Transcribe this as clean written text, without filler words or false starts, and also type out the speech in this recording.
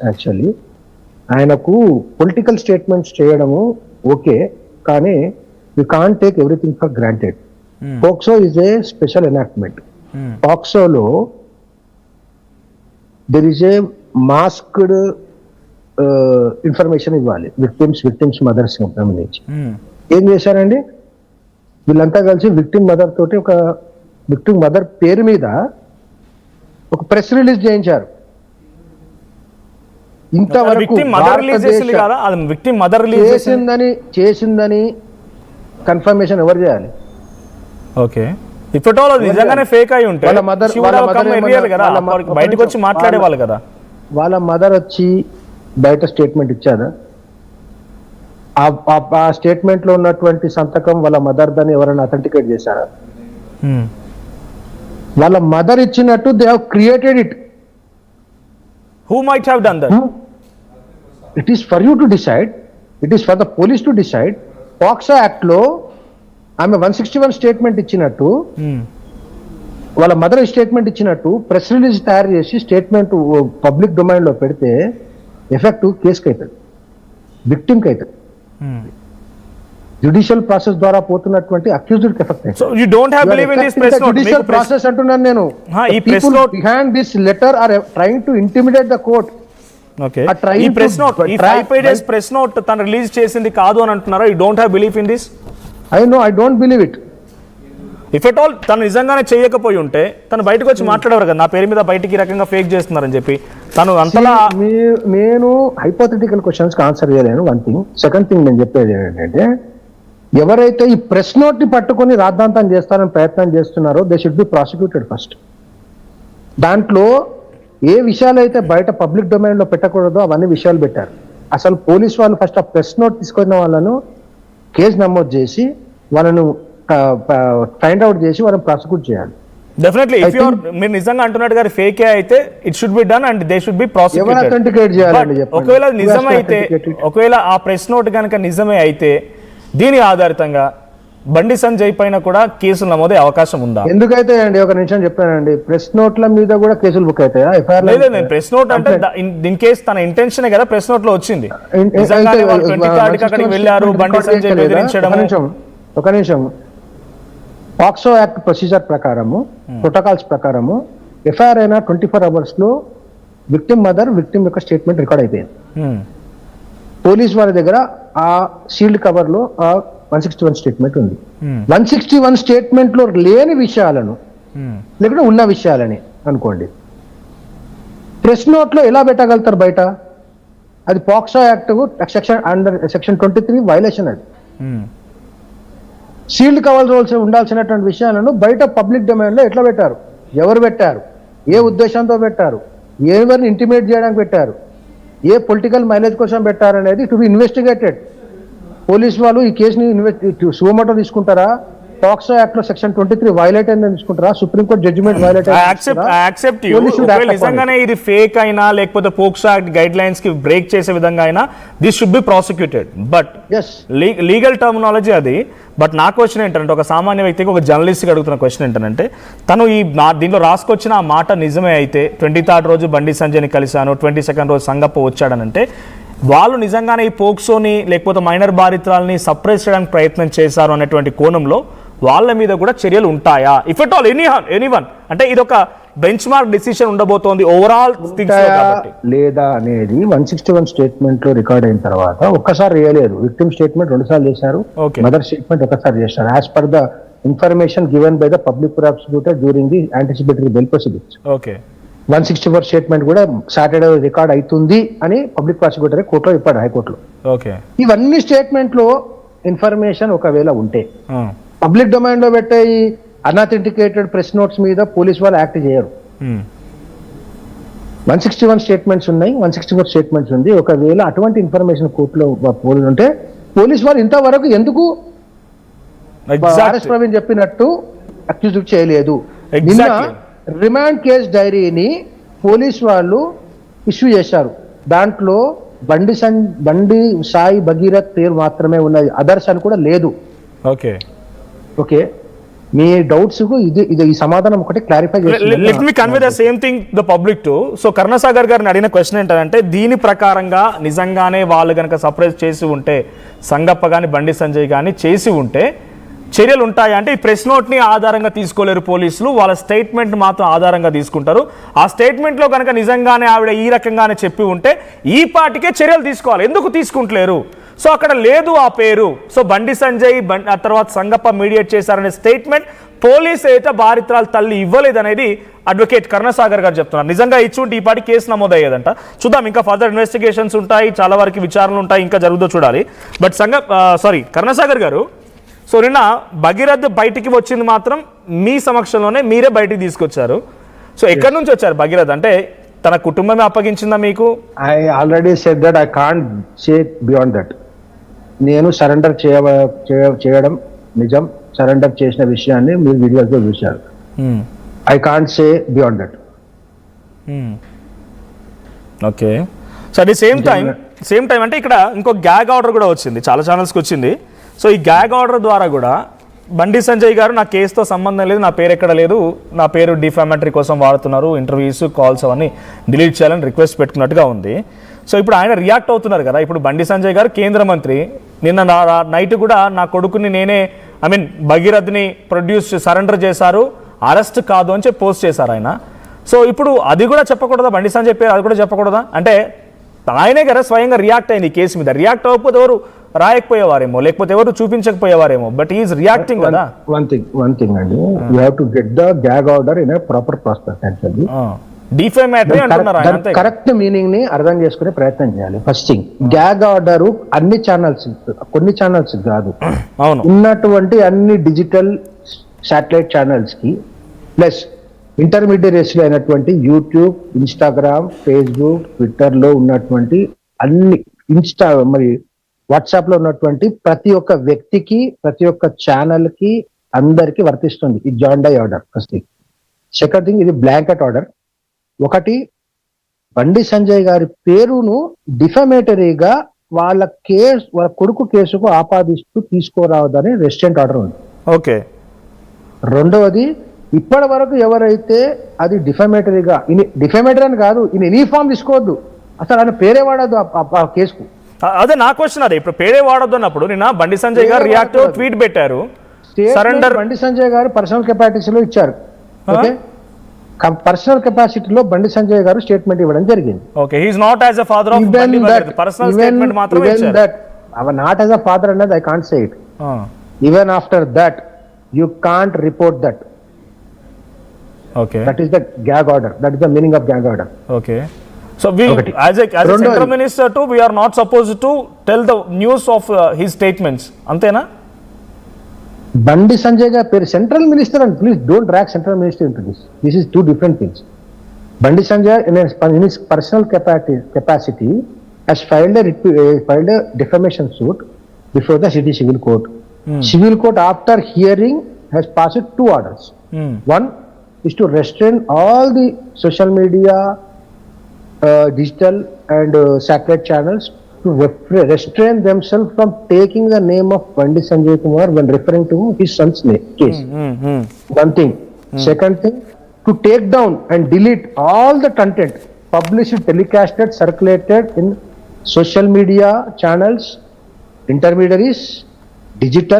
Actually ఆయనకు political statements చేయడము okay, కానీ you can't take everything for granted. POCSO is a special enactment. పోక్సోలో there is a masked information ఇవ్వాలి victims mothers సంబంధించి. ఏం చేశారండి వీళ్ళంతా కలిసి విక్టిమ్ మదర్ తోటి ఒక విక్టిమ్ మదర్ పేరు మీద ఒక ప్రెస్ రిలీజ్ చేయించారు. ఇంతవరకు చేసిందని కన్ఫర్మేషన్ ఎవరు చేయాలి? ఓకే, నిజంగానే ఫేక్ అయి ఉంటే బయటకు వచ్చి మాట్లాడేవాళ్ళు కదా. వాళ్ళ మదర్ వచ్చి బయట స్టేట్మెంట్ ఇచ్చారా? ఆ స్టేట్మెంట్ లో ఉన్నటువంటి సంతకం వాళ్ళ మదర్ దాన్ని ఎవరైనా అథెంటికేట్ చేశారా? వాళ్ళ మదర్ ఇచ్చినట్టు they have created it. Who might have done that? It is for you to decide. It is for the police to decide. POCSO Act లో ఆమె 161 స్టేట్మెంట్ ఇచ్చినట్టు వాళ్ళ మదర్ స్టేట్మెంట్ ఇచ్చినట్టు ప్రెస్ రిలీజ్ తయారు చేసి స్టేట్మెంట్ పబ్లిక్ డొమైన్ లో పెడితే effect కేసుకి అవుతుంది, విక్టిమ్ కి అవుతుంది. జ్యుడిషియల్ ప్రాసెస్ ద్వారా పోతున్నటువంటి అక్యూజ్డ్ కి ఎఫెక్ట్ అవుతుంది. So you don't have believe in this press note? Judicial process అంటున్నాను నేను. ఈ press note behind this letter are trying to intimidate the court. Okay, ఈ ప్రెస్ నోట్, ఈ 5 pages ప్రెస్ నోట్ తను రిలీజ్ చేసింది కాదు అని అంటున్నారా? You don't have belief in this? I don't believe it. If at all తను నిజంగానే చేయకపోయి ఉంటే తను బయటకు వచ్చి మాట్లాడేవారు కదా, నా పేరు మీద బయటికి ఈ రకంగా ఫేక్ చేస్తున్నారని చెప్పి. తను అంతలా నేను హైపోథెటికల్ క్వశ్చన్స్ కి ఆన్సర్ చేయలేను. One thing. సెకండ్ థింగ్ నేను చెప్పేది ఏంటంటే ఎవరైతే ఈ ప్రెస్ నోట్ ని పట్టుకొని రాద్ధాంతం చేస్తారని ప్రయత్నం చేస్తున్నారో they should be prosecuted first. దాంట్లో ఏ విషయాలు అయితే బయట పబ్లిక్ డొమైన్ లో పెట్టకూడదో అవన్నీ విషయాలు పెట్టారు. అసలు పోలీస్ వాళ్ళు ఫస్ట్ ఆ ప్రెస్ నోట్ తీసుకున్న వాళ్ళను కేసు నమోదు చేసి వాళ్ళను ఫైండ్ అవుట్ చేసి వాళ్ళని ప్రాసిక్యూట్ చేయాలి. డెఫినెట్లీ ఇఫ్ యు ఆర్ మీరు నిజంగా అంటున్నట్టు గారి ఫేక్ అయితే it should be done and they should be prosecuted. ఎవరు అథెంటికేట్ చేయాలని చెప్పండి. ఒకవేళ నిజమైతే, ఒకవేళ ఆ ప్రెస్ నోట్ కనుక నిజమే అయితే దీని ఆధారితంగా బండి సంజయ్ పైన కూడా కేసులు నమోదే అవకాశం ఉందా? ఎందుకైతే అండి ఒక నిమిషం చెప్పానండి, ప్రెస్ నోట్ల మీద కూడా కేసులు బుక్ అవుతాయా? లేదు, ప్రెస్ నోట్ అంటే ఇన్ కేసు తన ఇంటెన్షన్ కదా ప్రెస్ నోట్ లో వచ్చింది. వెళ్ళారు బండి సంజయ్ బెదిరించడం. ఒక నిమిషం. పాక్సో యాక్ట్ ప్రొసీజర్ ప్రకారము, ప్రోటోకాల్స్ ప్రకారము ఎఫ్ఐఆర్ అయిన 24 hours లో విక్టిమ్ మదర్ విక్టిమ్ యొక్క స్టేట్మెంట్ రికార్డ్ అయిపోయింది. పోలీస్ వారి దగ్గర ఆ సీల్డ్ కవర్ లో ఆ 161 స్టేట్మెంట్ ఉంది. 161 స్టేట్మెంట్ లో లేని విషయాలను లేకుంటే ఉన్న విషయాలని అనుకోండి ప్రెస్ నోట్ లో ఎలా పెట్టగలుగుతారు బయట? అది పాక్సో యాక్ట్ సెక్షన్ 23 వైలేషన్. అది సీల్డ్ కవర్ ఉండాల్సినటువంటి విషయాలను బయట పబ్లిక్ డొమైన్ లో ఎట్లా పెట్టారు? ఎవరు పెట్టారు? ఏ ఉద్దేశంతో పెట్టారు? ఎవరిని ఇంటిమేట్ చేయడానికి పెట్టారు? ఏ పొలిటికల్ మైలేజ్ కోసం పెట్టారు అనేది టు బి ఇన్వెస్టిగేటెడ్. పోలీస్ వాళ్ళు ఈ కేసుని సుమోటో తీసుకుంటారా? పాక్సో యాక్ట్ లో సెక్షన్ 23 వైలేట్ అయిందని తీసుకుంటారా? సుప్రీంకోర్టు జడ్జిమెంట్ వైలేట్ నిజంగానే ఇది ఫేక్ అయినా లేకపోతే పోక్సో యాక్ట్ గైడ్ లైన్స్ కి బ్రేక్ చేసే విధంగా అయినా this should be prosecuted. But legal terminology అది. బట్ నా క్వశ్చన్ ఏంటంటే ఒక సామాన్య వ్యక్తికి, ఒక జర్నలిస్ట్కి అడుగుతున్న క్వశ్చన్ ఏంటంటే తను దీంట్లో రాసుకొచ్చిన ఆ మాట నిజమే అయితే 23rd రోజు బండి సంజయ్ని కలిశాను, 22nd రోజు సంగప్ప వచ్చాడనంటే వాళ్ళు నిజంగానే ఈ పోక్సోని లేకపోతే మైనర్ బాధితురాలని సప్రెస్ చేయడానికి ప్రయత్నం చేశారు అనేటువంటి కోణంలో వాళ్ళ మీద కూడా చర్యలు ఉంటాయా? ఇఫ్ ఎట్ ఆల్ ఎనీవన్ అంటే ఇది ఒక బెంచ్ మార్క్ డిసిషన్ ఉండబోతోంది ఓవరాల్ లేదా అనేది 161 స్టేట్మెంట్ లో రికార్డ్ అయిన తర్వాత ఒక్కసారి చేయలేదు. విక్టిమ్ స్టేట్మెంట్ 2 సార్లు చేశారు, మదర్ స్టేట్మెంట్ ఒకసారి చేశారు. As per the information given by the public prosecutor during the anticipatory bail proceedings. 164 statement కూడా సాటర్డే రికార్డ్ అవుతుంది అని పబ్లిక్ ప్రాసిక్యూటర్ కోర్టులో చెప్పాడు, హైకోర్టులో. ఇవన్నీ స్టేట్మెంట్ లో ఇన్ఫర్మేషన్ ఒకవేళ ఉంటే పబ్లిక్ డొమైన్ లో పెట్టే ఈ అన్అథెంటికేటెడ్ ప్రెస్ నోట్స్ మీద పోలీస్ వాళ్ళు యాక్ట్ చేయరు. 161 స్టేట్మెంట్స్ ఉన్నాయి, 164 స్టేట్మెంట్స్ ఉంది. ఒకవేళ అటువంటి ఇన్ఫర్మేషన్ కోర్టులో ఉంటే పోలీస్ వాళ్ళు ఇంతవరకు ఎందుకు ఆర్ఎస్ ప్రవీణ్ చెప్పినట్టు అక్యూజ్ చేయలేదు? రిమాండ్ కేస్ డైరీని పోలీస్ వాళ్ళు ఇష్యూ చేశారు. దాంట్లో బండి సాయి భగీరథ్ పేరు మాత్రమే ఉన్నది, అదర్స్ అని కూడా లేదు. ఓకే, మీ డౌట్స్ కు ఇది ఈ సమాధానం ఒకటి clarify let me convey the same thing the public to. So Karunasagar గారిని అడిగిన క్వశ్చన్ ఏంటంటే దీని ప్రకారంగా నిజంగానే వాళ్ళు కనుక సర్ప్రైజ్ చేసి ఉంటే, సంగప్ప కానీ బండి సంజయ్ కానీ చేసి ఉంటే చర్యలు ఉంటాయా అంటే, ఈ ప్రెస్ నోట్ని ఆధారంగా తీసుకోలేరు పోలీసులు, వాళ్ళ స్టేట్మెంట్ మాత్రం ఆధారంగా తీసుకుంటారు. ఆ స్టేట్మెంట్లో కనుక నిజంగానే ఆవిడ ఈ రకంగానే చెప్పి ఉంటే ఈ పాటికే చర్యలు తీసుకోవాలి. ఎందుకు తీసుకుంటలేరు? సో అక్కడ లేదు ఆ పేరు. సో బండి సంజయ్ ఆ తర్వాత సంగప్ప మీడియేట్ చేశారనే స్టేట్మెంట్ పోలీసు అయితే బాధితురాలు తల్లి ఇవ్వలేదనేది అడ్వకేట్ కరుణాసాగర్ గారు చెప్తున్నారు. నిజంగా ఇచ్చుంటే ఈ పాటి కేసు నమోదయ్యేదంట. చూద్దాం, ఇంకా ఫర్దర్ ఇన్వెస్టిగేషన్స్ ఉంటాయి, చాలా వరకు విచారణలు ఉంటాయి, ఇంకా జరుగుతుందో చూడాలి. బట్ కరుణాసాగర్ గారు, సో నిన్న భగీరథ్ బయటికి వచ్చింది మాత్రం మీ సమక్షంలోనే, మీరే బయటికి తీసుకొచ్చారు. సో ఎక్కడి నుంచి వచ్చారు భగీరథ్? అంటే తన కుటుంబమే అప్పగించిందా మీకు? I already said that I can't say beyond that. నేను సరెండర్ చేయడం నిజం, సరెండర్ చేసిన విషయాన్ని మీరు వీడియోస్లో చూశారు. I can't say beyond that. Okay. So at the same time అంటే ఇక్కడ ఇంకో గ్యాగ్ ఆర్డర్ కూడా వచ్చింది, చాలా ఛానల్స్కి వచ్చింది. సో ఈ గ్యాగ్ ఆర్డర్ ద్వారా కూడా బండి సంజయ్ గారు నా కేసుతో సంబంధం లేదు, నా పేరు ఎక్కడ లేదు, నా పేరు డిఫామేటరీ కోసం వాడుతున్నారు, ఇంటర్వ్యూస్ కాల్స్ అవన్నీ డిలీట్ చేయాలని రిక్వెస్ట్ పెట్టుకున్నట్టుగా ఉంది. సో ఇప్పుడు ఆయన రియాక్ట్ అవుతున్నారు కదా. ఇప్పుడు బండి సంజయ్ గారు కేంద్ర మంత్రి, నిన్న నైట్ కూడా నా కొడుకుని నేనే భగీరథ్ని సరెండర్ చేశారు, అరెస్ట్ కాదు అని చెప్పి పోస్ట్ చేశారు ఆయన. సో ఇప్పుడు అది కూడా చెప్పకూడదా? బండి సంజయ్ పేరు అది కూడా చెప్పకూడదా? అంటే ఆయనే కదా స్వయంగా రియాక్ట్ అయింది ఈ కేసు మీద. రియాక్ట్ అవ్వకపోతే ఎవరు రాయకపోయేవారేమో, లేకపోతే ఎవరు చూపించకపోయేవారేమో. బట్ ఈజ్ రియాక్టింగ్ కదా. వన్ థింగ్ అండి, you have to get the gag order in a proper process. Actually defamatory అంటున్నారు. కరెక్ట్ మీనింగ్ ని అర్థం చేసుకునే ప్రయత్నం చేయాలి. ఫస్ట్ థింగ్, గ్యాగ్ ఆర్డర్ అన్ని ఛానల్స్, కొన్ని ఛానల్స్ కాదు, అవును, ఉన్నటువంటి అన్ని డిజిటల్ శాటిలైట్ ఛానల్స్ కి ప్లస్ ఇంటర్మీడియట్స్ లో అయినటువంటి యూట్యూబ్, ఇన్స్టాగ్రామ్, ఫేస్బుక్, ట్విట్టర్ లో ఉన్నటువంటి అన్ని మరి వాట్సాప్ లో ఉన్నటువంటి ప్రతి ఒక్క వ్యక్తికి, ప్రతి ఒక్క ఛానల్ కి, అందరికి వర్తిస్తుంది ఈ జాయింట్ డై order. First thing. Second thing, ఇది బ్లాంకెట్ ఆర్డర్. ఒకటి, బండి సంజయ్ గారి పేరును డిఫమేటరీగా వాళ్ళ కొడుకు కేసుకు ఆపాదిస్తూ తీసుకోరావద్దని రెసిడెంట్ ఆర్డర్ ఉంది. ఓకే. రెండవది, ఇప్పటి వరకు ఎవరైతే అది డిఫమేటరీగా, డిఫమేటరీ అని కాదు, ఎనీ ఫామ్ తీసుకోవద్దు, అసలు ఆయన పేరే వాడద్దు ఆ కేసుకు. అదే నా క్వశ్చన్. అదే ఇప్పుడు పేరే వాడద్దు అన్నప్పుడు నిన్న బండి సంజయ్ గారు రియాక్ట్ ట్వీట్ పెట్టారు, సరెండర్ బండి సంజయ్ గారు పర్సనల్ కెపాసిటీలో ఇచ్చారు. ఓకే, పర్సనల్ కెపాసిటీలో బండి సంజయ్ గారు స్టేట్మెంట్ ఇవ్వడం జరిగింది. Okay, he is not as a father of Bandi Bhagirath, personal statement మాత్రమే ఇచ్చారు. That not as a father అన్నది I can't say it. Even after that you can't report that. Okay, that is the gag order, that is the meaning of gag order. Okay, so we as a central minister too, we are not supposed to tell the news of his statements, antena? Bandi Sanjay ga per central minister, and please don't drag central minister into this is two different things. Bandi Sanjay in his personal capacity has filed a defamation suit before the city civil court. Civil court, after hearing, has passed two orders. One is to restrain all the social media, digital and satellite channels to restrain themselves from taking the name of Bandi Sanjay Kumar when referring to his son's case. One thing. Second thing, to take down and delete all the content published, telecasted, circulated in social media channels, intermediaries, digital